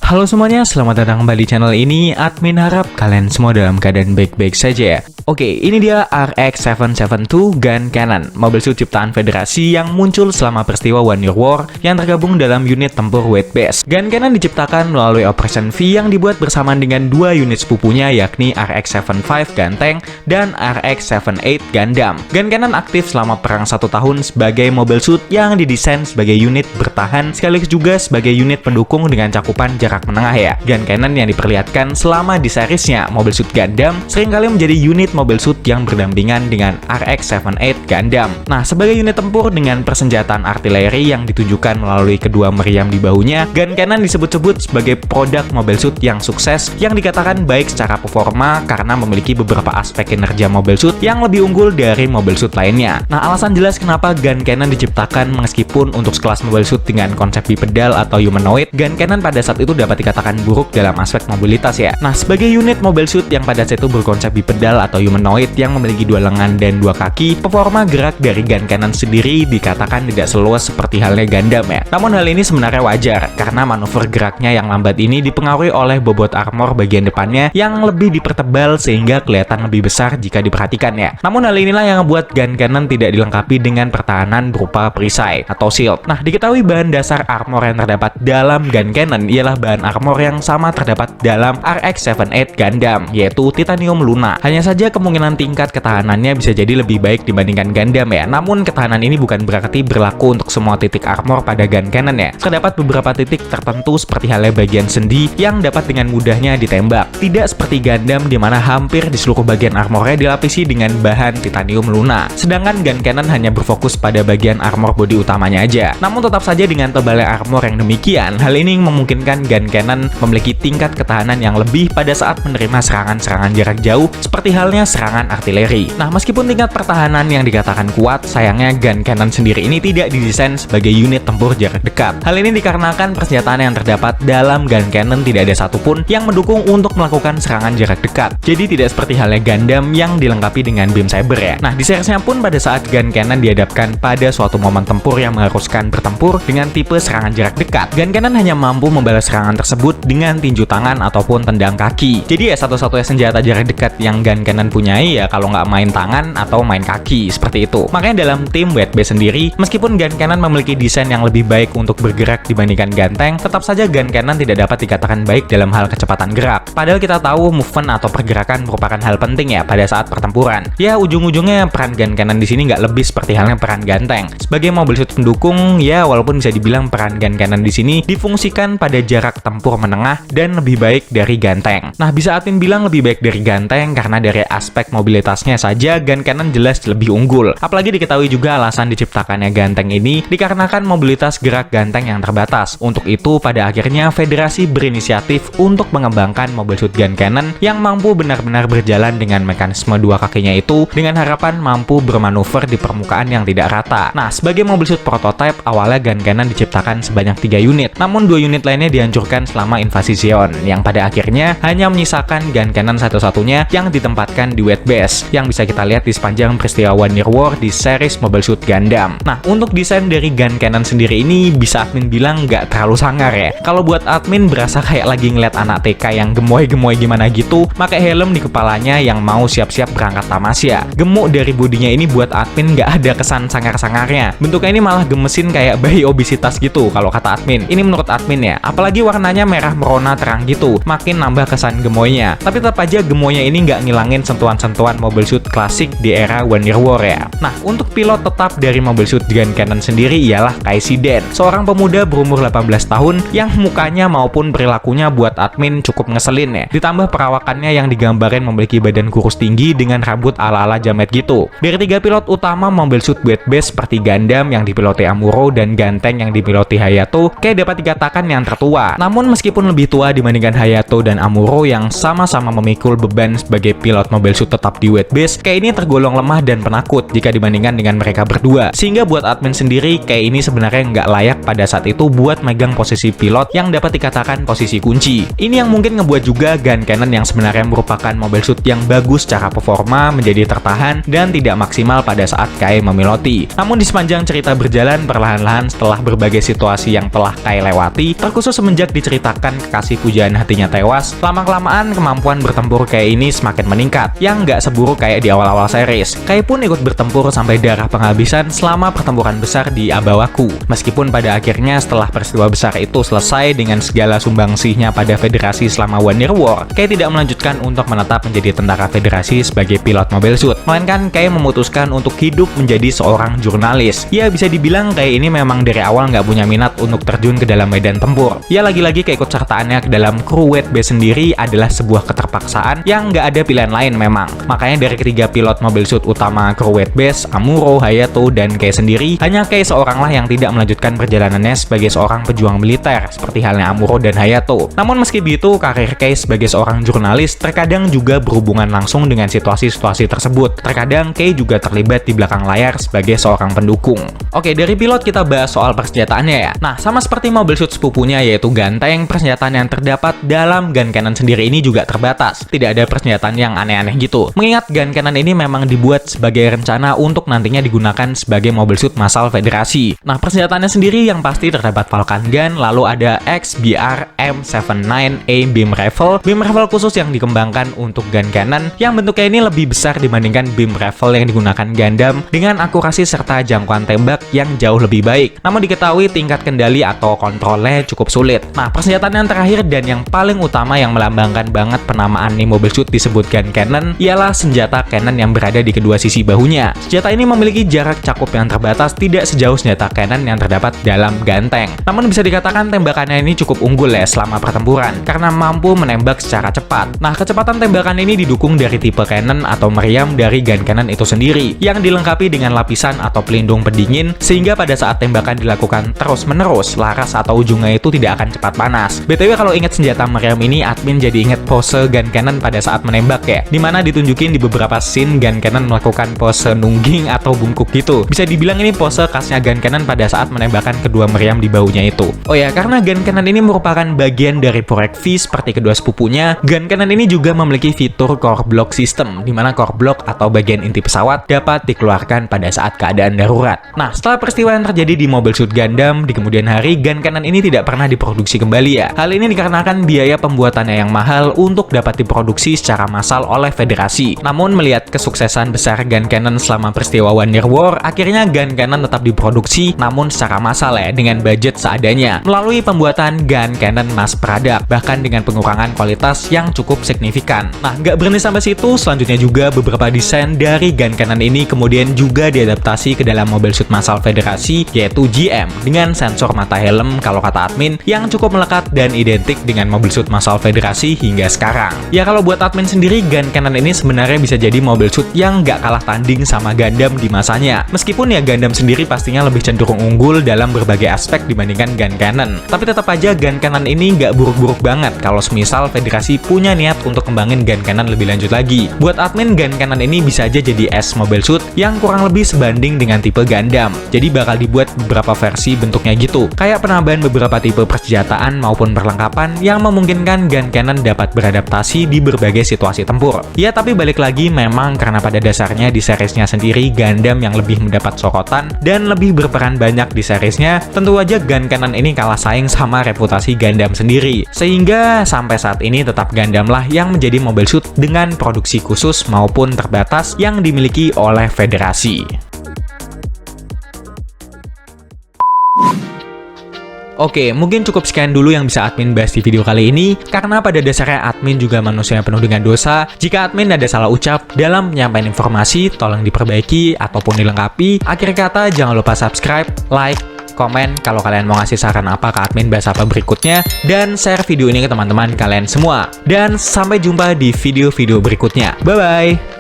Halo semuanya, selamat datang kembali di channel ini. Admin harap kalian semua dalam keadaan baik-baik saja ya. Oke, ini dia RX-772 Gun Cannon, mobil suit ciptaan Federasi yang muncul selama peristiwa One Year War yang tergabung dalam unit tempur Weight Base. Gun Cannon diciptakan melalui Operation V yang dibuat bersamaan dengan dua unit sepupunya, yakni RX-75 Gun Tank dan RX-78 Gundam. Gun Cannon aktif selama perang 1 tahun sebagai mobil suit yang didesain sebagai unit bertahan sekaligus juga sebagai unit pendukung dengan cakupan jarak menengah ya. Gun Cannon yang diperlihatkan selama di seriesnya mobil suit Gundam seringkali menjadi unit mobil suit yang berdampingan dengan RX-78 Gundam. Nah, sebagai unit tempur dengan persenjataan artileri yang ditunjukkan melalui kedua meriam di bahunya, Gun Cannon disebut-sebut sebagai produk mobil suit yang sukses yang dikatakan baik secara performa karena memiliki beberapa aspek kinerja mobil suit yang lebih unggul dari mobil suit lainnya. Nah, alasan jelas kenapa Gun Cannon diciptakan meskipun untuk sekelas mobil suit dengan konsep bipedal atau humanoid, Gun Cannon pada saat itu dapat dikatakan buruk dalam aspek mobilitas ya. Nah, sebagai unit mobil suit yang pada saat itu berkonsep bipedal atau humanoid yang memiliki dua lengan dan dua kaki, performa gerak dari Gun Cannon sendiri dikatakan tidak seluas seperti halnya Gundam ya. Namun hal ini sebenarnya wajar karena manuver geraknya yang lambat ini dipengaruhi oleh bobot armor bagian depannya yang lebih dipertebal sehingga kelihatan lebih besar jika diperhatikan ya. Namun hal inilah yang membuat Gun Cannon tidak dilengkapi dengan pertahanan berupa perisai atau shield. Nah, diketahui bahan dasar armor yang terdapat dalam Gun Cannon ialah bahan armor yang sama terdapat dalam RX-78 Gundam, yaitu titanium Luna. Hanya saja kemungkinan tingkat ketahanannya bisa jadi lebih baik dibandingkan Gundam ya. Namun ketahanan ini bukan berarti berlaku untuk semua titik armor pada Gun Cannon ya. Terdapat beberapa titik tertentu seperti halnya bagian sendi yang dapat dengan mudahnya ditembak. Tidak seperti Gundam di mana hampir di seluruh bagian armornya dilapisi dengan bahan titanium Luna. Sedangkan Gun Cannon hanya berfokus pada bagian armor bodi utamanya aja. Namun tetap saja dengan tebalnya armor yang demikian, hal ini memungkinkan Gun Cannon memiliki tingkat ketahanan yang lebih pada saat menerima serangan-serangan jarak jauh seperti halnya serangan artileri. Nah, meskipun tingkat pertahanan yang dikatakan kuat, sayangnya Gun Cannon sendiri ini tidak didesain sebagai unit tempur jarak dekat. Hal ini dikarenakan persenjataan yang terdapat dalam Gun Cannon tidak ada satupun yang mendukung untuk melakukan serangan jarak dekat. Jadi tidak seperti halnya Gundam yang dilengkapi dengan beam saber ya. Nah, di seriesnya pun pada saat Gun Cannon dihadapkan pada suatu momen tempur yang mengharuskan bertempur dengan tipe serangan jarak dekat, Gun Cannon hanya mampu membalas serangan tersebut dengan tinju tangan ataupun tendang kaki. Jadi ya satu-satunya senjata jarak dekat yang Gun Cannon punyai ya kalau nggak main tangan atau main kaki, seperti itu. Makanya dalam tim Weight Base sendiri, meskipun Gun Cannon memiliki desain yang lebih baik untuk bergerak dibandingkan Gun Tank, tetap saja Gun Cannon tidak dapat dikatakan baik dalam hal kecepatan gerak. Padahal kita tahu movement atau pergerakan merupakan hal penting ya pada saat pertempuran. Ya ujung-ujungnya peran Gun Cannon di sini nggak lebih seperti halnya peran Gun Tank. Sebagai mobil suit pendukung, ya walaupun bisa dibilang peran Gun Cannon di sini difungsikan pada jarak tempur menengah dan lebih baik dari Gun Tank. Nah, bisa admin bilang lebih baik dari Gun Tank karena dari aspek mobilitasnya saja Gun Cannon jelas lebih unggul. Apalagi diketahui juga alasan diciptakannya Gun Tank ini dikarenakan mobilitas gerak Gun Tank yang terbatas. Untuk itu pada akhirnya Federasi berinisiatif untuk mengembangkan mobil suit Gun Cannon yang mampu benar-benar berjalan dengan mekanisme dua kakinya itu dengan harapan mampu bermanuver di permukaan yang tidak rata. Nah, sebagai mobil suit prototype awalnya Gun Cannon diciptakan sebanyak 3 unit. Namun 2 unit lainnya dihancurkan selama invasi Zeon yang pada akhirnya hanya menyisakan Gun Cannon satu-satunya yang ditempatkan di Weight Base yang bisa kita lihat di sepanjang peristiwa One Year War di series Mobile Suit Gundam. Nah, untuk desain dari Gun Cannon sendiri ini bisa admin bilang nggak terlalu sangar ya. Kalau buat admin berasa kayak lagi ngeliat anak TK yang gemoy-gemoy gimana gitu, pakai helm di kepalanya yang mau siap-siap berangkat tamasya. Gemuk dari bodinya ini buat admin nggak ada kesan sangar-sangarnya. Bentuknya ini malah gemesin kayak bayi obesitas gitu kalau kata admin. Ini menurut admin ya. Apalagi warnanya merah merona terang gitu, makin nambah kesan gemoynya. Tapi tetap aja gemoynya ini nggak ngilangin sentuhan-sentuhan mobil suit klasik di era One Year War ya. Nah, untuk pilot tetap dari mobil suit Gun Cannon sendiri ialah Kaisi Den, seorang pemuda berumur 18 tahun yang mukanya maupun perilakunya buat admin cukup ngeselin ya. Ditambah perawakannya yang digambarin memiliki badan kurus tinggi dengan rambut ala-ala jamet gitu. Dari 3 pilot utama mobil suit Weight Base seperti Gundam yang dipiloti Amuro dan Gun Tank yang dipiloti Hayato, kayak dapat dikatakan yang tertua. Namun meskipun lebih tua dibandingkan Hayato dan Amuro yang sama-sama memikul beban sebagai pilot mobil suit tetap di Weight Base, kayak ini tergolong lemah dan penakut jika dibandingkan dengan mereka berdua. Sehingga buat admin sendiri, kayak ini sebenarnya nggak layak pada saat itu buat megang posisi pilot yang dapat dikatakan posisi kunci. Ini yang mungkin ngebuat juga Gun Cannon yang sebenarnya merupakan mobil suit yang bagus secara performa menjadi tertahan dan tidak maksimal pada saat Kai memiloti. Namun di sepanjang cerita berjalan perlahan-lahan setelah berbagai situasi yang telah Kai lewati, terkhusus semenjak diceritakan kekasih pujaan hatinya tewas, lama-kelamaan kemampuan bertempur Kei ini semakin meningkat, yang nggak seburuk kayak di awal-awal series. Kei pun ikut bertempur sampai darah penghabisan selama pertempuran besar di Abawaku. Meskipun pada akhirnya setelah peristiwa besar itu selesai dengan segala sumbangsihnya pada Federasi selama One Year War, Kei tidak melanjutkan untuk menetap menjadi tentara Federasi sebagai pilot Mobile Suit, melainkan Kei memutuskan untuk hidup menjadi seorang jurnalis. Ya, bisa dibilang Kei ini memang dari awal nggak punya minat untuk terjun ke dalam medan tempur. Ya, lagi-lagi keikutsertaannya ke dalam kru White Base sendiri adalah sebuah keterpaksaan yang nggak ada pilihan lain memang. Makanya dari ketiga pilot Mobile Suit utama kru White Base, Amuro, Hayato, dan Kei sendiri, hanya Kei seoranglah yang tidak melanjutkan perjalanannya sebagai seorang pejuang militer, seperti halnya Amuro dan Hayato. Namun meski begitu, karir Kei sebagai seorang jurnalis terkadang juga berhubungan langsung dengan situasi-situasi tersebut. Terkadang Kei juga terlibat di belakang layar sebagai seorang pendukung. Oke, dari pilot kita bahas soal persenjataannya ya. Nah, sama seperti Mobile Suit sepupunya yaitu Ganteng, persenjataan yang terdapat dalam gun cannon sendiri ini juga terbatas. Tidak ada persenjataan yang aneh-aneh gitu. Mengingat gun cannon ini memang dibuat sebagai rencana untuk nantinya digunakan sebagai Mobile Suit massal Federasi. Nah, persenjataannya sendiri yang pasti terdapat Falcon Gun, lalu ada XBR M79A Beam Rifle khusus yang dikembangkan untuk gun cannon yang bentuknya ini lebih besar dibandingkan beam rifle yang digunakan Gundam dengan akurasi serta jangkauan tembak yang jauh lebih baik. Namun diketahui tingkat kendali atau kontrolnya cukup sulit. Nah, persenjataan yang terakhir dan yang paling utama yang melambangkan banget penamaan nih Mobile Suit disebut gun cannon ialah senjata cannon yang berada di kedua sisi bahunya. Senjata ini memiliki jarak cakup yang terbatas tidak sejauh senjata cannon yang terdapat dalam Ganteng. Namun bisa dikatakan tembakannya ini cukup unggul ya selama pertempuran karena mampu menembak secara cepat. Nah, kecepatan tembakan ini didukung dari tipe cannon atau meriam dari gun cannon itu sendiri yang dilengkapi dengan lapisan atau pelindung pendingin sehingga pada saat tembakan dilakukan terus-menerus, laras atau ujungnya itu tidak akan cepat panas. BTW kalau ingat senjata meriam ini, admin jadi inget pose gun cannon pada saat menembak ya, dimana ditunjukin di beberapa scene gun cannon melakukan pose nungging atau bungkuk gitu. Bisa dibilang ini pose khasnya gun cannon pada saat menembakkan kedua meriam di bahunya itu. Oh ya, karena gun cannon ini merupakan bagian dari Porek V seperti kedua sepupunya, gun cannon ini juga memiliki fitur core block system, di mana core block atau bagian inti pesawat dapat dikeluarkan pada saat keadaan darurat. Nah, setelah peristiwa yang terjadi di Mobile Suit Gundam, di kemudian hari, gun cannon ini tidak pernah diproduksi kembali ya. Hal ini dikarenakan biaya pembuatannya yang mahal untuk dapat diproduksi secara massal oleh Federasi. Namun, melihat kesuksesan besar gun cannon selama peristiwa One Year War, akhirnya gun cannon tetap diproduksi, namun secara massal ya, dengan budget seadanya, melalui pembuatan gun cannon mass product, bahkan dengan pengurangan kualitas yang cukup signifikan. Nah, nggak berhenti sampai situ, selanjutnya juga beberapa desain dari gun cannon ini kemudian juga diadaptasi ke dalam Mobile Suit massal Federasi, yaitu GM, dengan sensor mata helm kalau kata admin, yang cukup melekat dan identik dengan Mobile Suit massal Federasi hingga sekarang. Ya, kalau buat admin sendiri, gun cannon ini sebenarnya bisa jadi Mobile Suit yang nggak kalah tanding sama Gundam di masanya. Meskipun ya Gundam sendiri pastinya lebih cenderung unggul dalam berbagai aspek dibandingkan gun cannon. Tapi tetap aja gun cannon ini nggak buruk-buruk banget kalau semisal Federasi punya niat untuk kembangin gun cannon lebih lanjut lagi. Buat admin, gun cannon ini bisa aja jadi S Mobile Suit yang kurang lebih sebanding dengan tipe Gundam. Jadi bakal dibuat beberapa versi bentuknya gitu. Kayak penambahan beberapa tipe persenjataan maupun perlengkapan yang memungkinkan gun cannon dapat beradaptasi di berbagai situasi tempur. Ya, tapi balik lagi memang karena pada dasarnya di seriesnya sendiri Gundam yang lebih mendapat sorotan dan lebih berperan banyak di seriesnya, tentu aja gun cannon ini kalah saing sama reputasi Gundam sendiri. Sehingga sampai saat ini tetap Gundam lah yang menjadi Mobile Suit dengan produksi khusus maupun terbatas yang dimiliki oleh Federasi. Oke, mungkin cukup sekian dulu yang bisa admin bahas di video kali ini, karena pada dasarnya admin juga manusia yang penuh dengan dosa. Jika admin ada salah ucap dalam penyampaian informasi, tolong diperbaiki ataupun dilengkapi. Akhir kata, jangan lupa subscribe, like, komen kalau kalian mau ngasih saran apa ke admin bahas apa berikutnya, dan share video ini ke teman-teman kalian semua. Dan sampai jumpa di video-video berikutnya. Bye-bye!